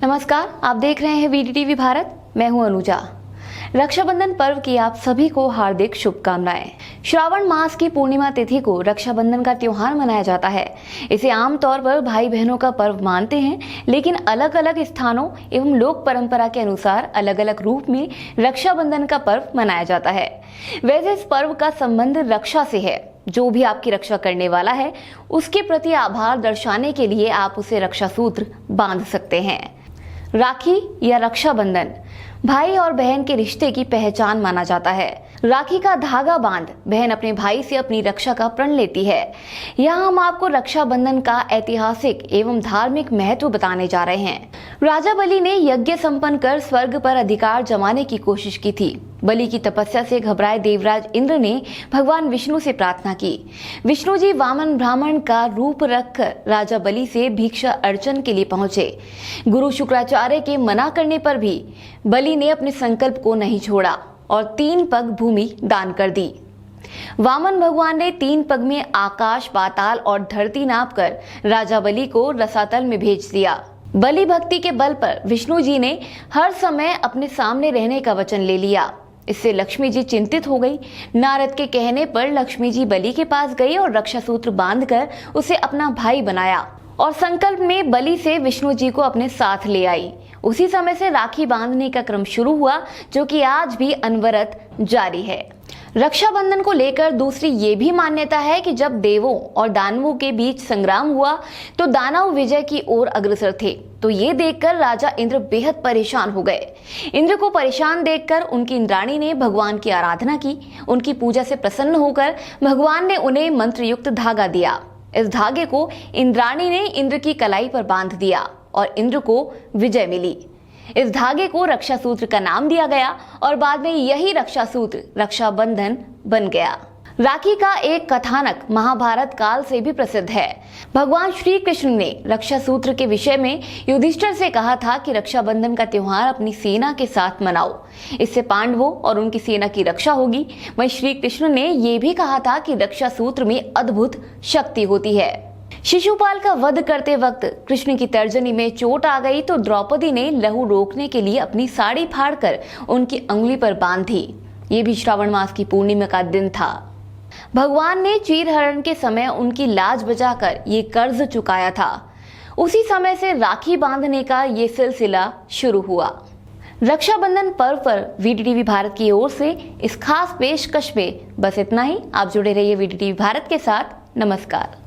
नमस्कार, आप देख रहे हैं वीटीवी भारत। मैं हूं अनुजा। रक्षाबंधन पर्व की आप सभी को हार्दिक शुभकामनाएं। श्रावण मास की पूर्णिमा तिथि को रक्षाबंधन का त्योहार मनाया जाता है। इसे आमतौर पर भाई बहनों का पर्व मानते हैं, लेकिन अलग अलग स्थानों एवं लोक परंपरा के अनुसार अलग अलग रूप में रक्षाबंधन का पर्व मनाया जाता है। वैसे इस पर्व का संबंध रक्षा से है। जो भी आपकी रक्षा करने वाला है, उसके प्रति आभार दर्शाने के लिए आप उसे रक्षा सूत्र बांध सकते हैं। राखी या रक्षाबंधन भाई और बहन के रिश्ते की पहचान माना जाता है। राखी का धागा बांध बहन अपने भाई से अपनी रक्षा का प्रण लेती है। यहाँ हम आपको रक्षाबंधन का ऐतिहासिक एवं धार्मिक महत्व बताने जा रहे हैं। राजा बलि ने यज्ञ संपन्न कर स्वर्ग पर अधिकार जमाने की कोशिश की थी। बलि की तपस्या से घबराए देवराज इंद्र ने भगवान विष्णु से प्रार्थना की। विष्णु जी वामन ब्राह्मण का रूप रखकर राजा बलि से भिक्षा अर्चन के लिए पहुंचे। गुरु शुक्राचार्य के मना करने पर भी बलि ने अपने संकल्प को नहीं छोड़ा और 3 पग भूमि दान कर दी। वामन भगवान ने 3 पग में आकाश, पाताल और धरती नापकर राजा बलि को रसातल में भेज दिया। बलि भक्ति के बल पर विष्णु जी ने हर समय अपने सामने रहने का वचन ले लिया। इससे लक्ष्मी जी चिंतित हो गई। नारद के कहने पर लक्ष्मी जी बलि के पास गई और रक्षा सूत्र बांधकर उसे अपना भाई बनाया और संकल्प में बलि से विष्णु जी को अपने साथ ले आई। उसी समय से राखी बांधने का क्रम शुरू हुआ, जो कि आज भी अनवरत जारी है। रक्षाबंधन को लेकर दूसरी ये भी मान्यता है कि जब देवों और दानवों के बीच संग्राम हुआ तो दानव विजय की ओर अग्रसर थे। तो ये देखकर राजा इंद्र बेहद परेशान हो गए। इंद्र को परेशान देखकर उनकी इंद्राणी ने भगवान की आराधना की। उनकी पूजा से प्रसन्न होकर भगवान ने उन्हें मंत्रयुक्त धागा दिया। इस धागे को इंद्राणी ने इंद्र की कलाई पर बांध दिया और इंद्र को विजय मिली। इस धागे को रक्षा सूत्र का नाम दिया गया और बाद में यही रक्षा सूत्र रक्षाबंधन बन गया। राखी का एक कथानक महाभारत काल से भी प्रसिद्ध है। भगवान श्री कृष्ण ने रक्षा सूत्र के विषय में युधिष्ठिर से कहा था कि रक्षाबंधन का त्योहार अपनी सेना के साथ मनाओ, इससे पांडवों और उनकी सेना की रक्षा होगी। वहीं श्री कृष्ण ने यह भी कहा था कि रक्षा सूत्र में अद्भुत शक्ति होती है। शिशुपाल का वध करते वक्त कृष्ण की तर्जनी में चोट आ गई तो द्रौपदी ने लहू रोकने के लिए अपनी साड़ी फाड़कर उनकी अंगुली पर बांध दी। ये भी श्रावण मास की पूर्णिमा का दिन था। भगवान ने चीरहरण के समय उनकी लाज बचाकर ये कर्ज चुकाया था। उसी समय से राखी बांधने का ये सिलसिला शुरू हुआ। रक्षाबंधन पर्व पर वीटीवी भारत की ओर से इस खास पेशकश में बस इतना ही। आप जुड़े रहिए वीटीवी भारत के साथ। नमस्कार।